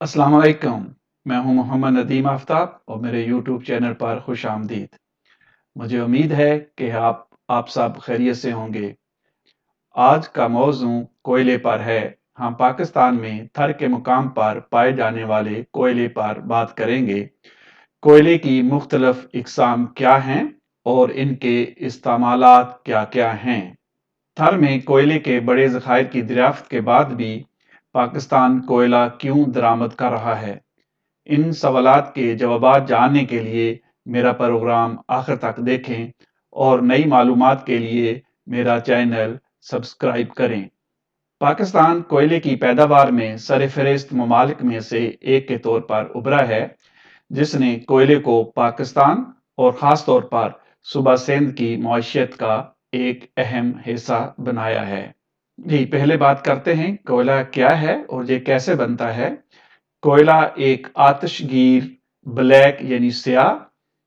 अस्सलाम वालेकुम। मैं हूं मोहम्मद नदीम आफ्ताब और मेरे यूट्यूब चैनल पर खुश आमदीद। मुझे उम्मीद है कि आप सब खैरियत से होंगे। आज का मौजू कोयले पर है। हम पाकिस्तान में थर के मुकाम पर पाए जाने वाले कोयले पर बात करेंगे। कोयले की मुख्तलिफ इकसाम क्या हैं और इनके इस्तेमालात क्या क्या हैं। थर में कोयले के बड़े ज़खायर की दरियाफ्त के बाद भी पाकिस्तान कोयला क्यों दरामद कर रहा है? इन सवालात के जवाबात जानने के लिए मेरा प्रोग्राम आखिर तक देखें और नई मालूमात के लिए मेरा चैनल सब्सक्राइब करें। पाकिस्तान कोयले की पैदावार में सरफहरिस्त ममालिक में से एक के तौर पर उभरा है, जिसने कोयले को पाकिस्तान और ख़ास तौर पर सूबा सिंध की मईशत का एक अहम हिस्सा बनाया है। जी, पहले बात करते हैं कोयला क्या है और ये कैसे बनता है। कोयला एक आतिशगीर ब्लैक यानी स्याह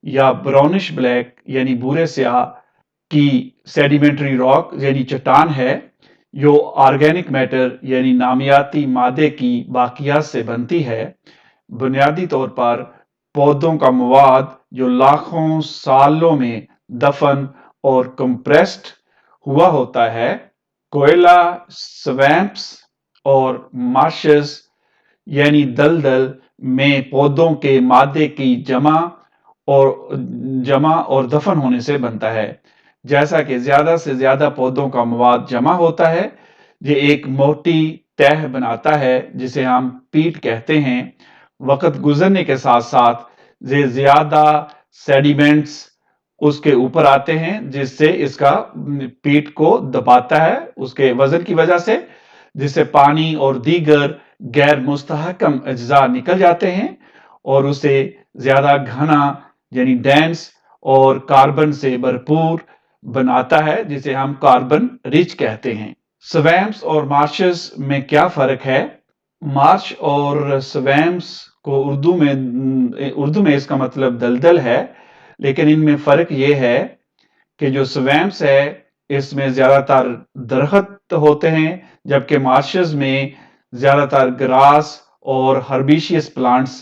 या ब्राउनिश ब्लैक यानी भूरे स्याह की सेडिमेंट्री रॉक यानी चट्टान है, जो ऑर्गेनिक मैटर यानी नामियाती मादे की बाकियात से बनती है। बुनियादी तौर पर पौधों का मवाद जो लाखों सालों में दफन और कंप्रेस्ड हुआ होता है। कोयला स्वैम्प्स और मार्शेस यानी दलदल में पौधों के मादे की जमा और दफन होने से बनता है। जैसा कि ज्यादा से ज्यादा पौधों का मवाद जमा होता है, ये एक मोटी तह बनाता है जिसे हम पीट कहते हैं। वक्त गुजरने के साथ साथ ये ज्यादा सेडिमेंट्स उसके ऊपर आते हैं, जिससे इसका पीठ को दबाता है उसके वजन की वजह से, जिससे पानी और दीगर गैर मुस्तहकम अज्जा निकल जाते हैं और उसे ज्यादा घना यानी डेंस और कार्बन से भरपूर बनाता है, जिसे हम कार्बन रिच कहते हैं। स्वैम्प्स और मार्शेस में क्या फर्क है? मार्श और स्वैम्प्स को उर्दू में इसका मतलब दलदल है, लेकिन इनमें फर्क ये है कि जो स्वैम्प्स है इसमें ज्यादातर दरख्त होते हैं, जबकि मार्शेस में ज्यादातर ग्रास और हर्बिशियस प्लांट्स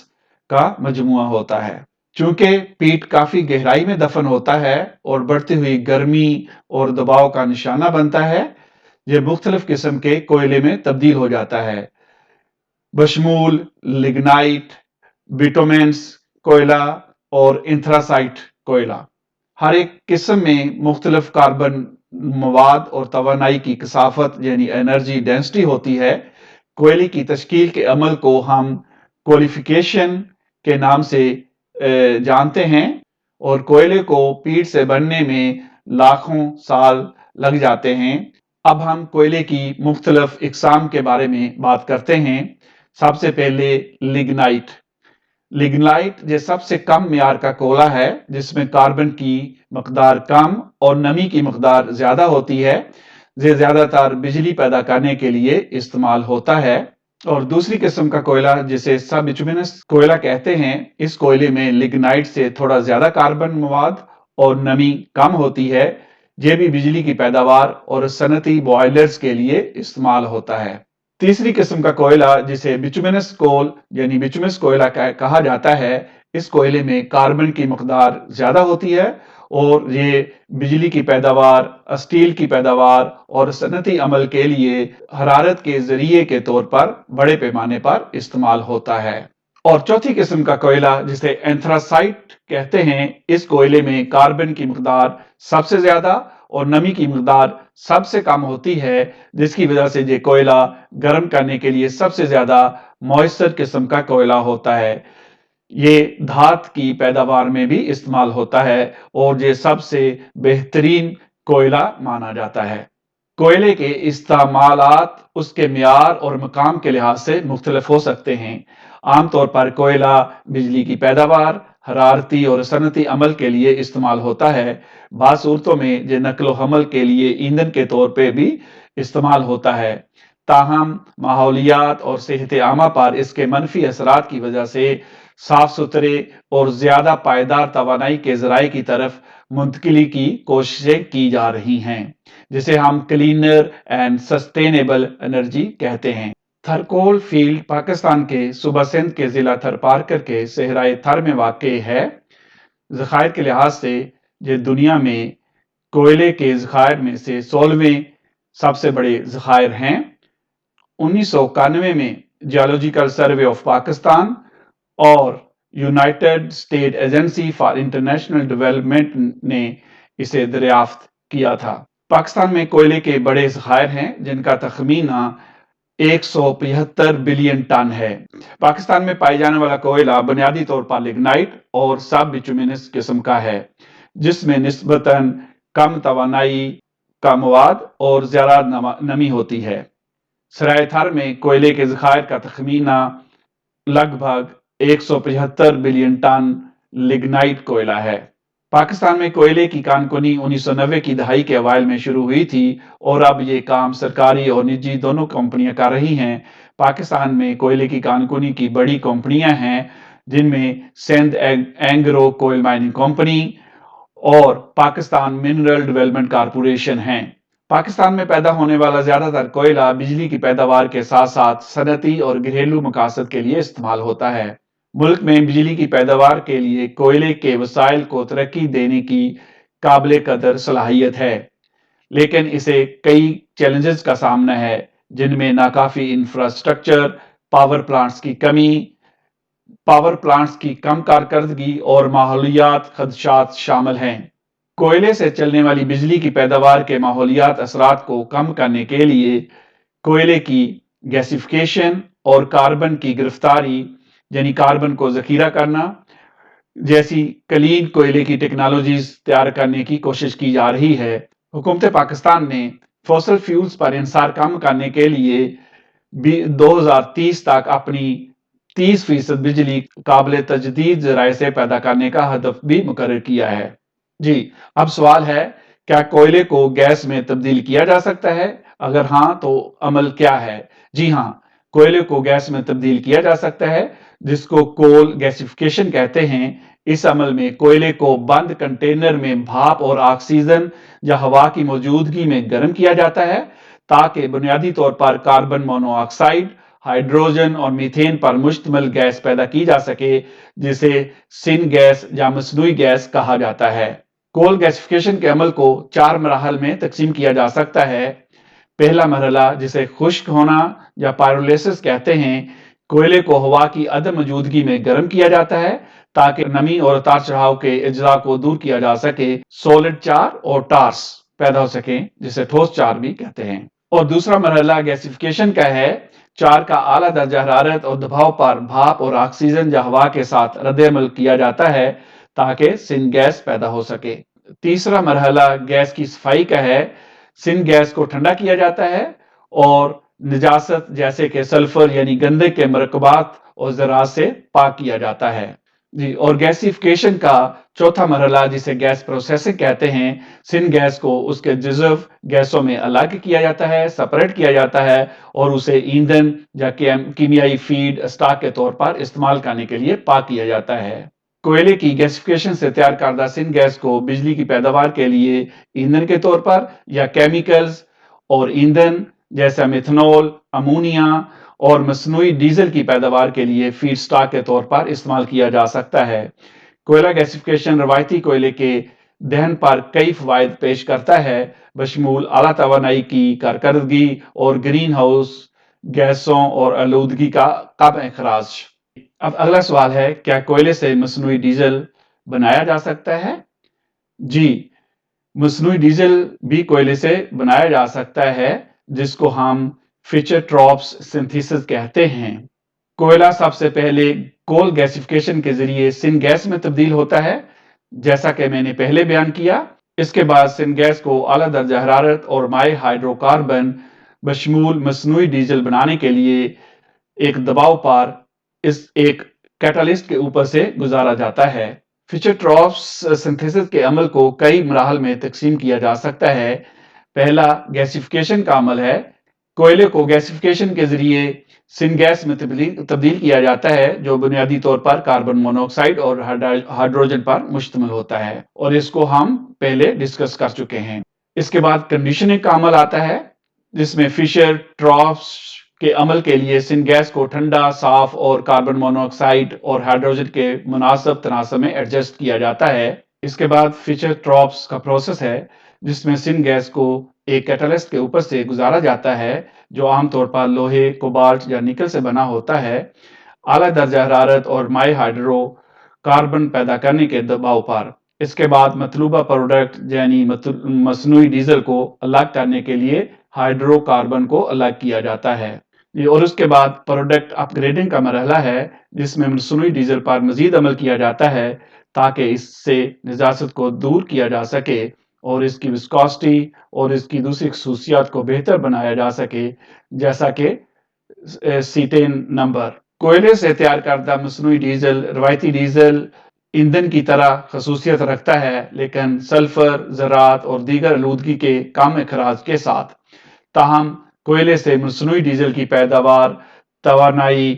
का मजमुआ होता है। चूंकि पीट काफी गहराई में दफन होता है और बढ़ती हुई गर्मी और दबाव का निशाना बनता है, यह मुख्तलिफ किस्म के कोयले में तब्दील हो जाता है, बशमूल लिग्नाइट, बिटुमेनस कोयला और एंथ्रासाइट कोयला। हर एक किस्म में मुख्तलिफ कार्बन मवाद और तवानाई की कसाफत यानी एनर्जी डेंसिटी होती है। कोयले की तश्कील के अमल को हम क्वालिफिकेशन के नाम से जानते हैं और कोयले को पीट से बनने में लाखों साल लग जाते हैं। अब हम कोयले की मुख्तलिफ इकसाम के बारे में बात करते हैं। सबसे पहले लिग्नाइट। लिग्नाइट ये सबसे कम म्यार का कोयला है, जिसमें कार्बन की मकदार कम और नमी की मकदार ज्यादा होती है। ये ज्यादातर बिजली पैदा करने के लिए इस्तेमाल होता है। और दूसरी किस्म का कोयला जिसे सब बिटुमिनस कोयला कहते हैं, इस कोयले में लिग्नाइट से थोड़ा ज्यादा कार्बन मवाद और नमी कम होती है। यह भी बिजली की पैदावार और सनती बॉयलर्स के लिए इस्तेमाल होता है। तीसरी किस्म का कोयला जिसे बिटुमिनस कोल यानी बिटुमिनस कोयला कहा जाता है, इस कोयले में कार्बन की मकदार ज्यादा होती है और ये बिजली की पैदावार, स्टील की पैदावार और सनती अमल के लिए हरारत के जरिए के तौर पर बड़े पैमाने पर इस्तेमाल होता है। और चौथी किस्म का कोयला जिसे एंथ्रासाइट कहते हैं, इस कोयले में कार्बन की मकदार सबसे ज्यादा और नमी की मकदार सबसे कम होती है, जिसकी वजह से ये कोयला गर्म करने के लिए सबसे ज्यादा मॉइस्चर किस्म का कोयला होता है। ये धात की पैदावार में भी इस्तेमाल होता है और ये सबसे बेहतरीन कोयला माना जाता है। कोयले के इस्तेमालात उसके म्यार और मकाम के लिहाज से मुख्तलिफ हो सकते हैं। आमतौर पर कोयला बिजली की पैदावार, हरारती और सनती अमल के लिए इस्तेमाल होता है। बाज़ सूरतों में ये नकलो हमल के लिए ईंधन के तौर पर भी इस्तेमाल होता है। ताहम माहौलियात और सेहत आमा पर इसके मनफी असरात की वजह से साफ सुथरे और ज्यादा पायदार तवानाई के जराए की तरफ मुंतकिली की कोशिशें की जा रही हैं, जिसे हम क्लीनर एंड सस्टेनेबल एनर्जी कहते हैं। थरकोल फील्ड पाकिस्तान के सूबा सिंध के जिला थरपारकर के सहराए थर में वाक़ है। ज़खायर के लिहाज से ये दुनिया में कोयले के ज़खायर में से 16वें सबसे बड़े ज़खायर हैं। 1991 में जियोलॉजिकल सर्वे ऑफ पाकिस्तान और United state agency for international development ने इसे दरियाफ्त किया था। पाकिस्तान में कोयले के बड़े ज़खायर हैं जिनका तखमीना 175 बिलियन टन है। पाकिस्तान में पाए जाने वाला कोयला बुनियादी तौर पर लिग्नाइट और सब बिटुमिनस किस्म का है, जिसमें निस्बतन कम तवानाई का मवाद और ज्यादा नमी होती है। सराय थर में कोयले के ज़खायर का तखमीना लगभग 175 बिलियन टन लिग्नाइट कोयला है। पाकिस्तान में कोयले की कानकुनी 1990 की दहाई के अवाइल में शुरू हुई थी और अब ये काम सरकारी और निजी दोनों कंपनियां कर रही हैं। पाकिस्तान में कोयले की कानकुनी की बड़ी कंपनियां हैं जिनमें सिंध एंग्रो कोयल माइनिंग कंपनी और पाकिस्तान मिनरल डेवलपमेंट कारपोरेशन हैं। पाकिस्तान में पैदा होने वाला ज्यादातर कोयला बिजली की पैदावार के साथ साथ सनती और घरेलू मकासद के लिए इस्तेमाल होता है। मुल्क में बिजली की पैदावार के लिए कोयले के वसाइल को तरक्की देने की काबिल कदर सलाहियत है, लेकिन इसे कई चैलेंजेस का सामना है जिनमें नाकाफी इंफ्रास्ट्रक्चर, पावर प्लांट्स की कम कारकर्दगी और माहौलियात खदशात शामिल हैं। कोयले से चलने वाली बिजली की पैदावार के माहौलियात असरात को कम करने के लिए कोयले की गैसिफिकेशन और कार्बन की गिरफ्तारी यानी कार्बन को जखीरा करना जैसी क्लीन कोयले की टेक्नोलॉजीज तैयार करने की कोशिश की जा रही है। हुकूमत पाकिस्तान ने फॉसिल फ्यूल्स पर इंसार कम करने के लिए 2030 तक अपनी 30% बिजली काबिल तजदीद जराए से पैदा करने का हदफ भी मुकर्रर किया है। जी, अब सवाल है, क्या कोयले को गैस में तब्दील किया जा सकता है? अगर हाँ, तो अमल क्या है? जी हाँ, कोयले को गैस में तब्दील किया जा सकता है, जिसको कोल गैसिफिकेशन कहते हैं। इस अमल में कोयले को बंद कंटेनर में भाप और ऑक्सीजन या हवा की मौजूदगी में गर्म किया जाता है ताकि बुनियादी तौर पर कार्बन मोनोऑक्साइड, हाइड्रोजन और मीथेन पर मुश्तमिल गैस पैदा की जा सके, जिसे सिन गैस या मसनूई गैस कहा जाता है। कोल गैसिफिकेशन के अमल को 4 मराहल में तकसीम किया जा सकता है। पहला मरहला, जिसे खुश्क होना या पायरोलिसिस कहते हैं, कोयले को हवा की अदम मौजूदगी में गर्म किया जाता है ताकि नमी और उतार चढ़ाव के अज्जा को दूर किया जा सके, सॉलिड चार और टार्स पैदा हो सके, जिसे ठोस चार भी कहते हैं। और दूसरा मरहला गैसिफिकेशन का है। चार का आला दर्जा हरारत और दबाव पर भाप और ऑक्सीजन या हवा के साथ रद्द-ए-अमल किया जाता है ताकि सिन गैस पैदा हो सके। तीसरा मरहला गैस की सफाई का है। सिन गैस को ठंडा किया जाता है और निजासत जैसे कि सल्फर यानी गंधक के मरकबात और ज़रात से पाक किया जाता है। जी, और गैसिफिकेशन का चौथा मरहला, जिसे गैस प्रोसेसिंग कहते हैं, सिन गैस को उसके जज़व गैसों में अलग किया जाता है, सेपरेट किया जाता है और उसे ईंधन या कीमियाई फीड स्टॉक के तौर पर इस्तेमाल करने के लिए पाक किया जाता है। कोयले की गैसिफिकेशन से तैयार करदा सिन गैस को बिजली की पैदावार के लिए ईंधन के तौर पर या केमिकल्स और ईंधन जैसा मिथनॉल, अमोनिया और मसनूई डीजल की पैदावार के लिए फीड स्टॉक के तौर पर इस्तेमाल किया जा सकता है। कोयला गैसिफिकेशन रवायती कोयले के दहन पर कई फवायद पेश करता है, बशमूल आला तवानाई की कारकर्दगी और ग्रीन हाउस गैसों और आलूदगी का कम अखराज। अब अगला सवाल है, क्या कोयले से मसनूई डीजल बनाया जा सकता है? जी, मसनूई डीजल भी कोयले से बनाया जा सकता है, जिसको हम फिशर-ट्रॉप्स सिंथेसिस कहते हैं। कोयला सबसे पहले कोल गैसिफिकेशन के जरिए सिन गैस में तब्दील होता है, जैसा कि मैंने पहले बयान किया। इसके बाद सिन गैस को आला दर्जा हरारत और माए हाइड्रोकार्बन बशमूल मसनूई डीजल बनाने के लिए एक दबाव पर एक कैटालिस्ट के ऊपर से गुजारा जाता है। फिशर-ट्रॉप्स सिंथेसिस के अमल को कई मराहल में तकसीम किया जा सकता है। पहला गैसिफिकेशन का अमल है। कोयले को गैसिफिकेशन के जरिए सिन गैस में तब्दील किया जाता है, जो बुनियादी तौर पर कार्बन मोनोऑक्साइड और हाइड्रोजन पर मुश्तमिल होता है, और इसको हम पहले डिस्कस कर चुके हैं। इसके बाद कंडीशनिंग का अमल आता है, जिसमें फिशर ट्रॉप्स के अमल के लिए सिन गैस को ठंडा, साफ और कार्बन मोनोऑक्साइड और हाइड्रोजन के मुनासिब तनासब में एडजस्ट किया जाता है। इसके बाद फिशर-ट्रॉप्स का प्रोसेस है, जिसमें सिन गैस को एक कैटलिस्ट के ऊपर से गुजारा जाता है, जो आमतौर पर लोहे, कोबाल्ट या निकल से बना होता है, आला दर्जा हरारत और माए हाइड्रो कार्बन पैदा करने के दबाव पर। इसके बाद मतलूबा प्रोडक्ट यानी मसनूई डीजल को अलग करने के लिए हाइड्रोकार्बन को अलग किया जाता है। और उसके बाद प्रोडक्ट अपग्रेडिंग का मरहला है, जिसमें मसनूई डीजल पर मजीद अमल किया जाता है ताकि इससे निजासत को दूर किया जा सके और इसकी विस्कोसिटी और इसकी दूसरी खसूसियात को बेहतर बनाया जा सके, जैसा कि सीटेन नंबर। कोयले से तैयार करदा मसनूई डीजल रवायती डीजल ईंधन की तरह खसूसियत रखता है, लेकिन सल्फर, ज़रात और दीगर आलूदगी के कम अखराज के साथ। ताहम कोयले से मसनूई डीजल की पैदावार तवानाई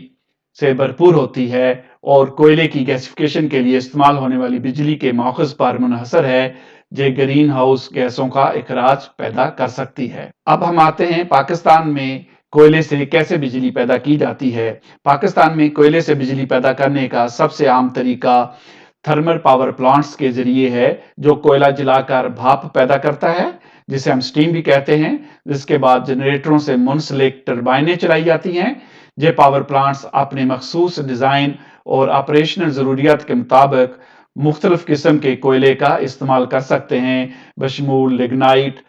से भरपूर होती है और कोयले की गैसिफिकेशन के लिए इस्तेमाल होने वाली बिजली के मौखज़ पर मुनहसर है, जो ग्रीन हाउस गैसों का अखराज पैदा कर सकती है। अब हम आते हैं पाकिस्तान में कोयले से कैसे बिजली पैदा की जाती है। पाकिस्तान में कोयले से बिजली पैदा करने का सबसे आम तरीका थर्मल पावर प्लांट्स के जरिए है, जो कोयला जलाकर भाप पैदा करता है, जिसे हम स्टीम भी कहते हैं, जिसके बाद जनरेटरों से मुंसलिक टर्बाइनें चलाई जाती हैं। ये पावर प्लांट्स अपने मखसूस डिज़ाइन और ऑपरेशनल ज़रूरियात के मुताबिक मुख्तलिफ किस्म के कोयले का इस्तेमाल कर सकते हैं, बशमूल लिग्नाइट,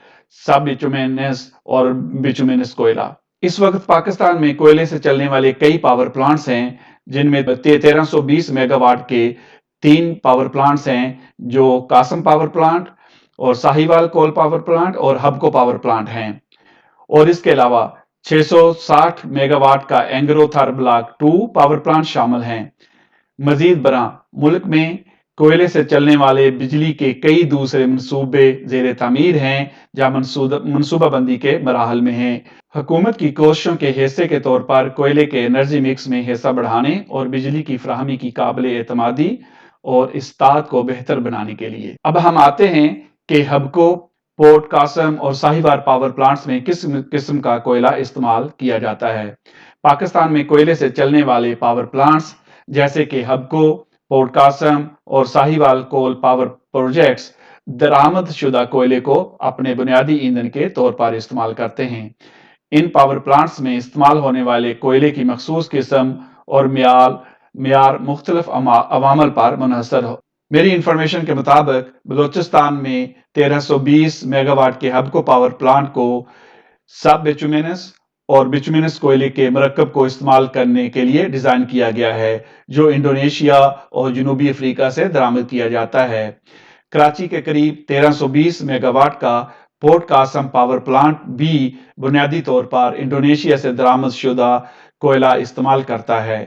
सब बिटुमिनस और बिटुमिनस कोयला। इस वक्त पाकिस्तान में कोयले से चलने वाले कई पावर प्लांट्स हैं, जिनमें 1320 मेगावाट के 3 पावर प्लांट्स हैं, जो कासम पावर प्लांट और साहिवाल कोल पावर प्लांट और हबको पावर प्लांट हैं। और इसके अलावा 660 मेगावाट का एंग्रोथर ब्लॉक 2 पावर प्लांट शामिल हैं। मजीद बरआं मुल्क में कोयले से चलने वाले बिजली के कई दूसरे मनसूबे ज़ेर तामीर हैं, जहाँ मनसूबा बंदी के मराहल में हैं। हुकूमत की कोशिशों के हिस्से के तौर पर कोयले के एनर्जी मिक्स में हिस्सा बढ़ाने और बिजली की फराहमी की काबिल एतमादी और इस्तात को बेहतर बनाने के लिए। अब हम आते हैं कि हबको, पोर्ट कासम और साहिवाल पावर प्लांट्स में किस किस्म का कोयला इस्तेमाल किया जाता है। पाकिस्तान में कोयले से चलने वाले पावर प्लांट्स जैसे कि हबको, पोर्ट कासम और साहिवाल कोल पावर प्रोजेक्ट्स दरामद शुदा कोयले को अपने बुनियादी ईंधन के तौर पर इस्तेमाल करते हैं। इन पावर प्लांट्स में इस्तेमाल होने वाले कोयले की मखसूस किस्म और म्यार मुख्तलिफ अवामल पर मुनहसर हो। मेरी इंफॉर्मेशन के मुताबिक बलोचिस्तान में 1320 मेगावाट के हबको पावर प्लांट को सब बिटुमिनस और बिटुमिनस कोयले के मरकब को इस्तेमाल करने के लिए डिजाइन किया गया है, जो इंडोनेशिया और जनूबी अफ्रीका से दरामद किया जाता है। कराची के करीब 1320 मेगावाट का पोर्ट कासम पावर प्लांट भी बुनियादी तौर पर इंडोनेशिया से दरामद शुदा कोयला इस्तेमाल करता है।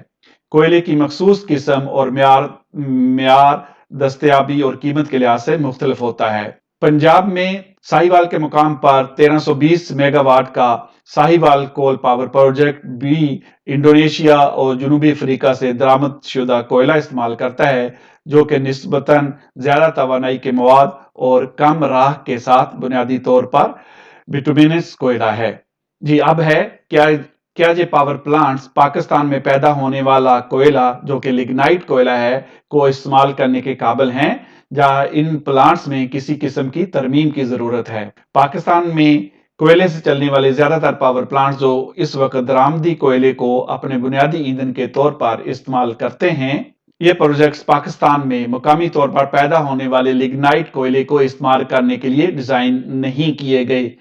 कोयले की मखसूस किस्म और म्यार दस्तयाबी और कीमत के लिहाज से मुख्तलिफ होता है। पंजाब में साहिवाल के मुकाम पर 1320 मेगावाट का साहिवाल कोल पावर प्रोजेक्ट भी इंडोनेशिया और जनूबी अफ्रीका से दरामद शुदा कोयला इस्तेमाल करता है, जो कि निस्बतन ज्यादा तवानाई के मवाद और कम राह के साथ बुनियादी तौर पर बिटुमिनस कोयला है। जी, अब है क्या ये पावर प्लांट्स पाकिस्तान में पैदा होने वाला कोयला, जो कि लिग्नाइट कोयला है, को इस्तेमाल करने के काबिल हैं, जहां इन प्लांट्स में किसी किस्म की तरमीम की जरूरत है। पाकिस्तान में कोयले से चलने वाले ज्यादातर पावर प्लांट्स जो इस वक्त दरामदी कोयले को अपने बुनियादी ईंधन के तौर पर इस्तेमाल करते हैं, ये प्रोजेक्ट्स पाकिस्तान में मुकामी तौर पर पैदा होने वाले लिग्नाइट कोयले को इस्तेमाल करने के लिए डिजाइन नहीं किए गए।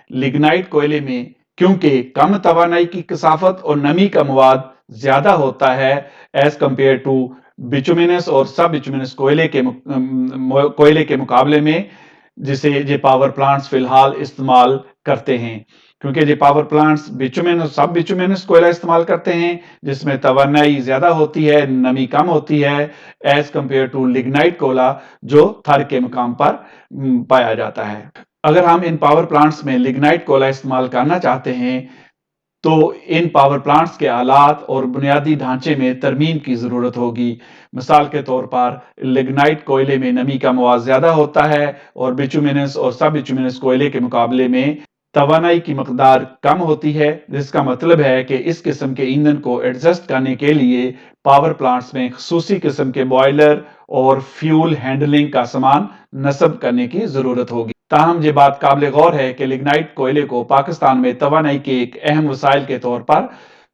लिग्नाइट कोयले में क्योंकि कम तवानाई की कसाफत और नमी का मवाद ज्यादा होता है एज कंपेयर टू बिटुमिनस और सब बिटुमिनस कोयले के मुकाबले में, जिसे ये पावर प्लांट्स फिलहाल इस्तेमाल करते हैं। क्योंकि ये पावर प्लांट्स बिटुमिनस सब बिटुमिनस कोयला इस्तेमाल करते हैं, जिसमें तवानाई ज्यादा होती है, नमी कम होती है एज कंपेयर टू लिग्नाइट कोयला, जो थर के मुकाम पर पाया जाता है। अगर हम इन पावर प्लांट्स में लिग्नाइट कोयला इस्तेमाल करना चाहते हैं, तो इन पावर प्लांट्स के आलात और बुनियादी ढांचे में तरमीम की जरूरत होगी। मिसाल के तौर पर लिग्नाइट कोयले में नमी का मवाद ज्यादा होता है और बिटुमिनस और सब बिटुमिनस कोयले के मुकाबले में तवानाई की मकदार कम होती है, जिसका मतलब है कि इस किस्म के ईंधन को एडजस्ट करने के लिए पावर प्लांट्स में खसूसी किस्म के बॉयलर और फ्यूल हैंडलिंग का सामान नस्ब करने की जरूरत होगी। ताहम ये बात काबिल गौर है कि लिग्नाइट कोयले को पाकिस्तान में तवानाई के एक अहम वसाइल के तौर पर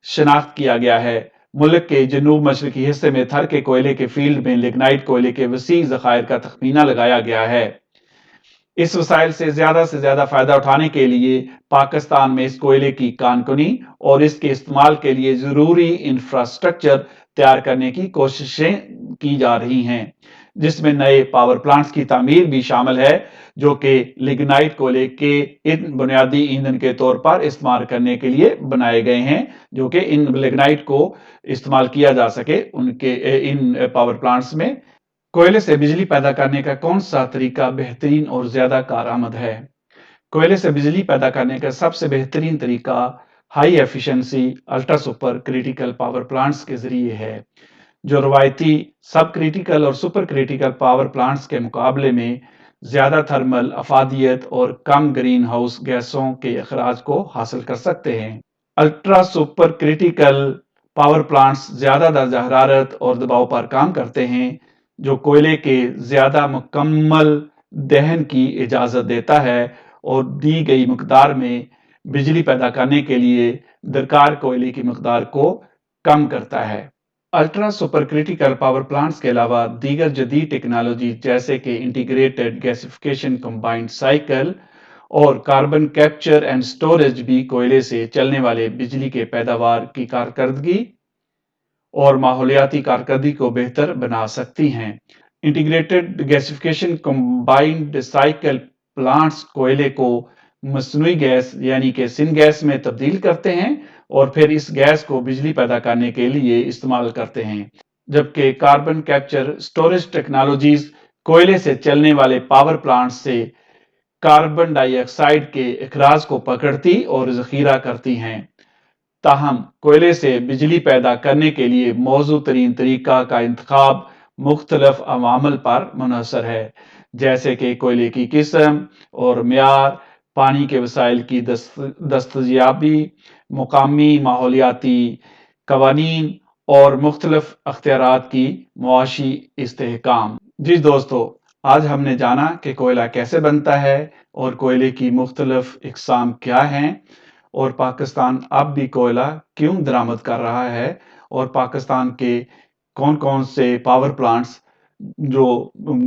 शनाख्त किया गया है। मुल्क के जनूब मशरकी हिस्से में थर के कोयले के फील्ड में लिग्नाइट कोयले के वसी जखायर का तखमीना लगाया गया है। इस वसाइल से ज्यादा फायदा उठाने के लिए पाकिस्तान में इस कोयले की कानकुनी और इसके इस्तेमाल के लिए जरूरी इंफ्रास्ट्रक्चर तैयार करने की कोशिशें की जा रही हैं, जिसमें नए पावर प्लांट्स की तामीर भी शामिल है, जो कि लिग्नाइट कोयले के इन बुनियादी ईंधन के तौर पर इस्तेमाल करने के लिए बनाए गए हैं, जो कि इन लिग्नाइट को इस्तेमाल किया जा सके उनके इन पावर प्लांट्स में। कोयले से बिजली पैदा करने का कौन सा तरीका बेहतरीन और ज्यादा कारआमद है? कोयले से बिजली पैदा करने का सबसे बेहतरीन तरीका high efficiency ultra super critical power plants के जरिए है, जो रवायती सब क्रिटिकल और सुपर क्रिटिकल पावर प्लांट्स के मुकाबले में ज्यादा थर्मल अफादियत और कम ग्रीन हाउस गैसों के अखराज को हासिल कर सकते हैं। Ultra super critical power plants ज्यादा दर्जा हरारत और दबाव पर काम करते हैं, जो कोयले के ज्यादा मुकम्मल दहन की इजाजत देता है और दी गई मकदार में बिजली पैदा करने के लिए दरकार कोयले की मकदार को कम करता है। Ultra super critical power plants के अलावा दीगर जदीद टेक्नोलॉजी जैसे कि इंटीग्रेटेड गैसिफिकेशन कंबाइंड साइकिल और कार्बन कैप्चर एंड स्टोरेज भी कोयले से चलने वाले बिजली के पैदावार की कारकर्दगी और माहौलियाती कारकर्दगी को बेहतर बना सकती हैं। Integrated gasification combined cycle plants कोयले को मसनूई गैस यानी कि सिन गैस में तब्दील करते हैं और फिर इस गैस को बिजली पैदा करने के लिए इस्तेमाल करते हैं, जबकि कार्बन कैप्चर स्टोरेज टेक्नोलॉजीज कोयले से चलने वाले पावर प्लांट्स से कार्बन डाइऑक्साइड के अखराज को पकड़ती और जखीरा करती हैं। ताहम कोयले से बिजली पैदा करने के लिए मौजूद तरीन तरीका का इंतखाब मुख्तलिफ अवामल पर मुनहसर है, जैसे कि कोयले की किस्म और म्यार, पानी के वसाइल की दस्तयाबी, मुकामी माहौलियाती कवानीन और मुख्तलिफ अख्तियारात की मुआशी इस्तेहकाम। जी दोस्तों, आज हमने जाना कि कोयला कैसे बनता है और कोयले की मुख्तलिफ इकसाम क्या हैं और पाकिस्तान अब भी कोयला क्यों दरामद कर रहा है और पाकिस्तान के कौन-कौन से पावर प्लांट्स जो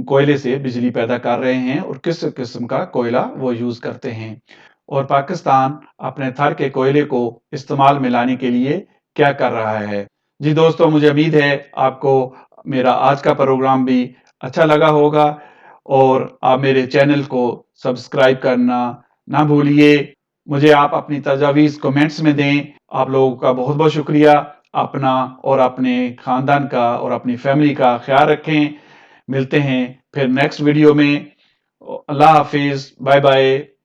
कोयले से बिजली पैदा कर रहे हैं और किस किस्म का कोयला वो यूज करते हैं और पाकिस्तान अपने थर के कोयले को इस्तेमाल में लाने के लिए क्या कर रहा है। जी दोस्तों, मुझे उम्मीद है आपको मेरा आज का प्रोग्राम भी अच्छा लगा होगा और आप मेरे चैनल को सब्सक्राइब करना ना भूलिए। मुझे आप अपनी तजावीज़ कमेंट्स में दें। आप लोगों का बहुत बहुत शुक्रिया। अपना और अपने खानदान का और अपनी फैमिली का ख्याल रखें। मिलते हैं फिर नेक्स्ट वीडियो में। अल्लाह हाफिज, बाय बाय।